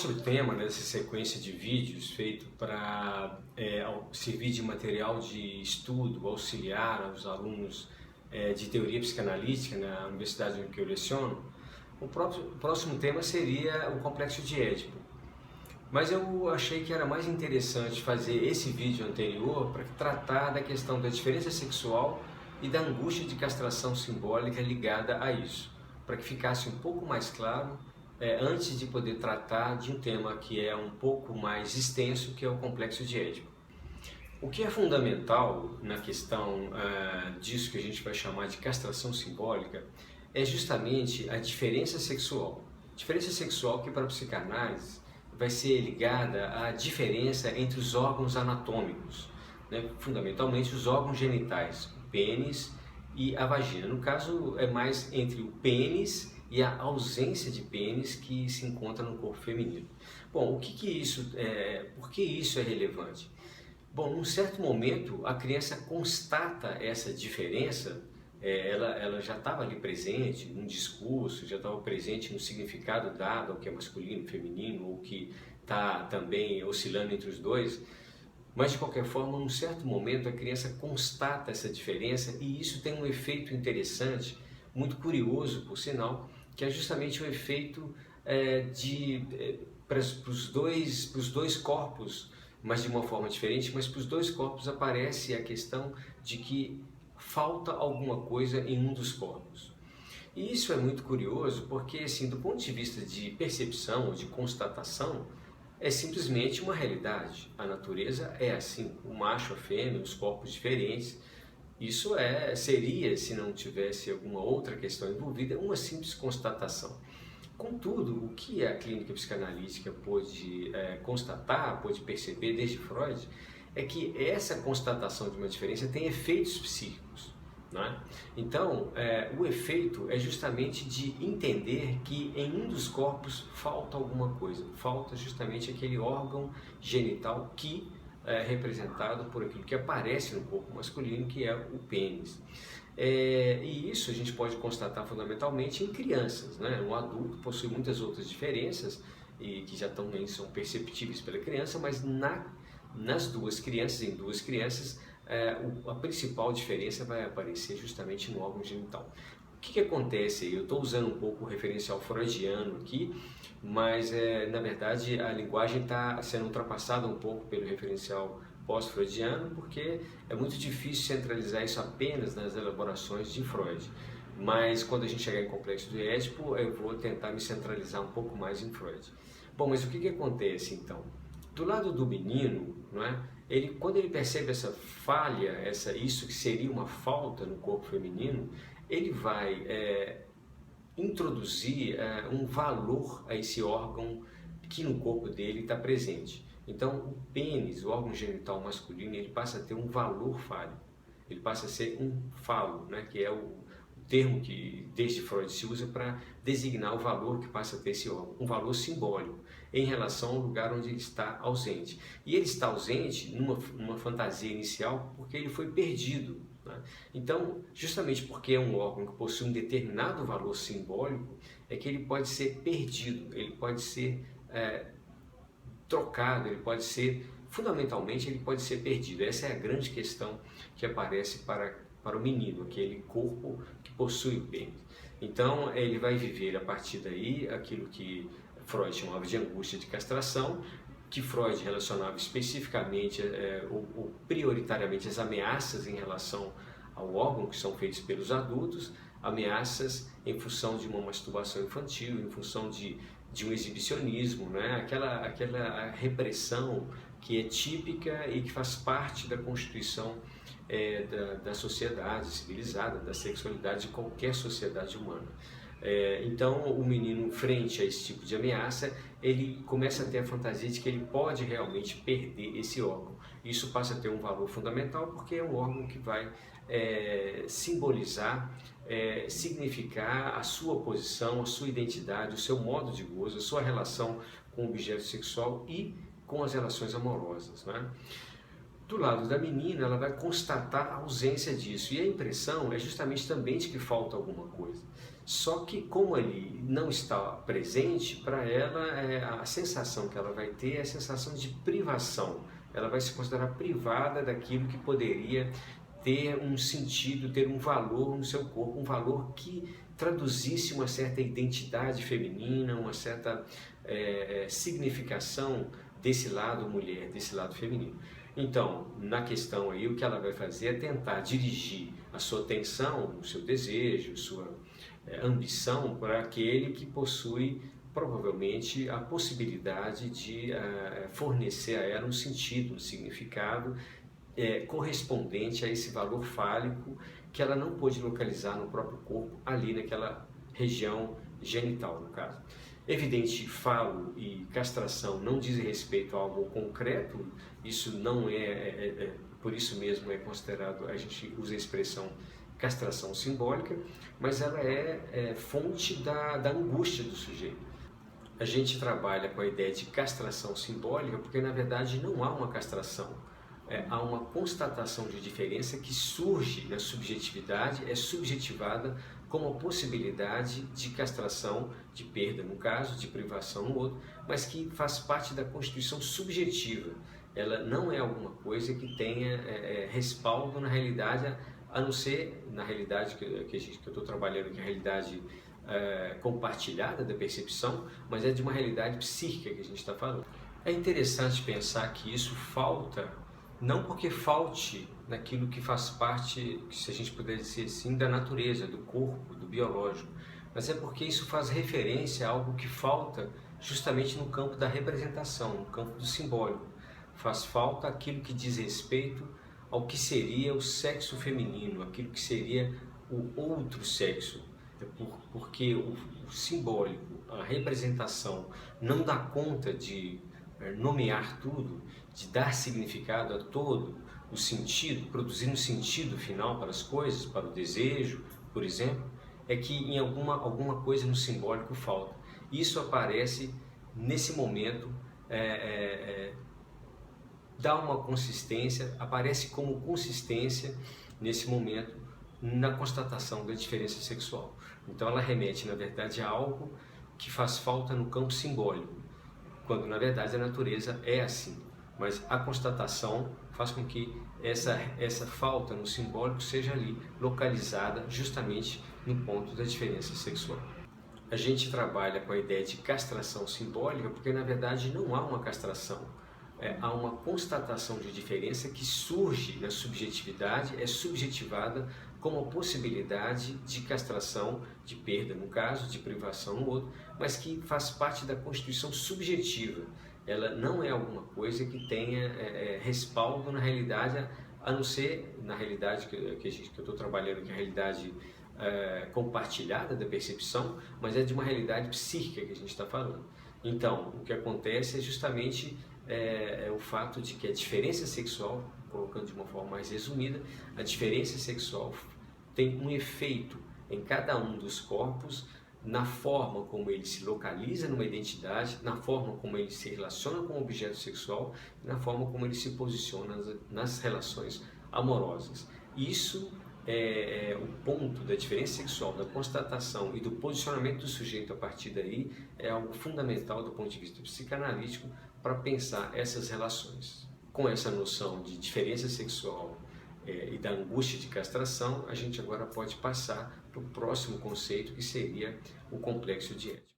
nosso tema nessa sequência de vídeos feito para servir de material de estudo, auxiliar aos alunos de teoria psicanalítica na universidade em que eu leciono, o próximo tema seria o complexo de Édipo. Mas eu achei que era mais interessante fazer esse vídeo anterior para tratar da questão da diferença sexual e da angústia de castração simbólica ligada a isso, para que ficasse um pouco mais claro antes de poder tratar de um tema que é um pouco mais extenso, que é o complexo de Édipo. O que é fundamental na questão disso que a gente vai chamar de castração simbólica é justamente a diferença sexual. Diferença sexual que para a psicanálise vai ser ligada à diferença entre os órgãos anatômicos, né? Fundamentalmente os órgãos genitais, o pênis e a vagina. No caso, é mais entre o pênis e a ausência de pênis que se encontra no corpo feminino. Bom, por que isso é relevante? Bom, num certo momento, a criança constata essa diferença, ela já estava ali presente num discurso, já estava presente no significado dado ao que é masculino, feminino, ou que está também oscilando entre os dois, mas de qualquer forma, num certo momento, a criança constata essa diferença e isso tem um efeito interessante, muito curioso, por sinal, que é justamente o efeito para os dois corpos, mas de uma forma diferente, mas para os dois corpos aparece a questão de que falta alguma coisa em um dos corpos. E isso é muito curioso porque, assim, do ponto de vista de percepção ou de constatação, é simplesmente uma realidade. A natureza é assim, o macho, a fêmea, os corpos diferentes. Isso seria, se não tivesse alguma outra questão envolvida, uma simples constatação. Contudo, o que a clínica psicanalítica pôde constatar, pôde perceber desde Freud, é que essa constatação de uma diferença tem efeitos psíquicos, né? Então, o efeito é justamente de entender que em um dos corpos falta alguma coisa, falta justamente aquele órgão genital que é representado por aquilo que aparece no corpo masculino, que é o pênis. E isso a gente pode constatar fundamentalmente em crianças, né? Um adulto possui muitas outras diferenças e que já também são perceptíveis pela criança, mas nas duas crianças, a principal diferença vai aparecer justamente no órgão genital. O que acontece? Eu estou usando um pouco o referencial freudiano aqui, mas na verdade a linguagem está sendo ultrapassada um pouco pelo referencial pós-freudiano, porque é muito difícil centralizar isso apenas nas elaborações de Freud. Mas quando a gente chegar em complexo de Édipo, eu vou tentar me centralizar um pouco mais em Freud. Bom, mas o que acontece então? Do lado do menino, não é? Quando ele percebe essa falha, isso que seria uma falta no corpo feminino, ele vai introduzir um valor a esse órgão que no corpo dele está presente. Então, o pênis, o órgão genital masculino, ele passa a ter um valor fálico. Ele passa a ser um falo, né? Que é o termo que desde Freud se usa para designar o valor que passa a ter esse órgão, um valor simbólico em relação ao lugar onde ele está ausente. E ele está ausente numa fantasia inicial porque ele foi perdido, né? Então, justamente porque é um órgão que possui um determinado valor simbólico, é que ele pode ser perdido, ele pode ser trocado, fundamentalmente ele pode ser perdido. Essa é a grande questão que aparece para o menino, aquele corpo que possui o pênis. Então ele vai viver a partir daí aquilo que Freud chamava de angústia de castração, que Freud relacionava especificamente ou prioritariamente as ameaças em relação ao órgão que são feitos pelos adultos, ameaças em função de uma masturbação infantil, em função de um exibicionismo, né? aquela repressão que é típica e que faz parte da constituição da sociedade civilizada, da sexualidade de qualquer sociedade humana. Então, o menino, frente a esse tipo de ameaça, ele começa a ter a fantasia de que ele pode realmente perder esse órgão. Isso passa a ter um valor fundamental porque é um órgão que vai simbolizar, significar a sua posição, a sua identidade, o seu modo de gozo, a sua relação com o objeto sexual e com as relações amorosas, né? Do lado da menina, ela vai constatar a ausência disso, e a impressão é justamente também de que falta alguma coisa. Só que como ele não está presente, para ela a sensação que ela vai ter é a sensação de privação. Ela vai se considerar privada daquilo que poderia ter um sentido, ter um valor no seu corpo, um valor que traduzisse uma certa identidade feminina, uma certa significação desse lado mulher, desse lado feminino. Então, na questão aí, o que ela vai fazer é tentar dirigir a sua atenção, o seu desejo, sua ambição para aquele que possui provavelmente a possibilidade de fornecer a ela um sentido, um significado correspondente a esse valor fálico que ela não pôde localizar no próprio corpo, ali naquela região genital, no caso. Evidente, falo e castração não dizem respeito a algo concreto, isso não por isso mesmo é considerado, a gente usa a expressão castração simbólica, mas ela é fonte da angústia do sujeito. A gente trabalha com a ideia de castração simbólica porque na verdade não há uma castração, há uma constatação de diferença que surge na subjetividade, é subjetivada como a possibilidade de castração, de perda no caso, de privação no outro, mas que faz parte da constituição subjetiva. Ela não é alguma coisa que tenha respaldo na realidade, a não ser na realidade que eu estou trabalhando, que é a realidade compartilhada da percepção, mas é de uma realidade psíquica que a gente está falando. É interessante pensar que isso falta, não porque falte naquilo que faz parte, se a gente puder dizer assim, da natureza, do corpo, do biológico, mas é porque isso faz referência a algo que falta justamente no campo da representação, no campo do simbólico. Faz falta aquilo que diz respeito ao que seria o sexo feminino, aquilo que seria o outro sexo, porque o simbólico, a representação não dá conta de nomear tudo, de dar significado a todo o sentido, produzir um sentido final para as coisas, para o desejo, por exemplo, é que em alguma coisa no simbólico falta. Isso aparece nesse momento, dá uma consistência, aparece como consistência nesse momento na constatação da diferença sexual. Então ela remete, na verdade, a algo que faz falta no campo simbólico, quando na verdade a natureza é assim. Mas a constatação faz com que essa falta no simbólico seja ali localizada justamente no ponto da diferença sexual. A gente trabalha com a ideia de castração simbólica porque na verdade não há uma castração, há uma constatação de diferença que surge na subjetividade, é subjetivada como a possibilidade de castração, de perda no caso, de privação no outro, mas que faz parte da constituição subjetiva. Ela não é alguma coisa que tenha respaldo na realidade, a não ser na realidade que eu estou trabalhando, que é a realidade compartilhada da percepção, mas é de uma realidade psíquica que a gente está falando. Então, o que acontece é justamente o fato de que a diferença sexual, colocando de uma forma mais resumida, a diferença sexual tem um efeito em cada um dos corpos, na forma como ele se localiza numa identidade, na forma como ele se relaciona com o objeto sexual, na forma como ele se posiciona nas relações amorosas. Isso é o ponto da diferença sexual, da constatação e do posicionamento do sujeito a partir daí, é algo fundamental do ponto de vista psicanalítico para pensar essas relações. Com essa noção de diferença sexual e da angústia de castração, a gente agora pode passar para o próximo conceito, que seria o complexo de Édipo.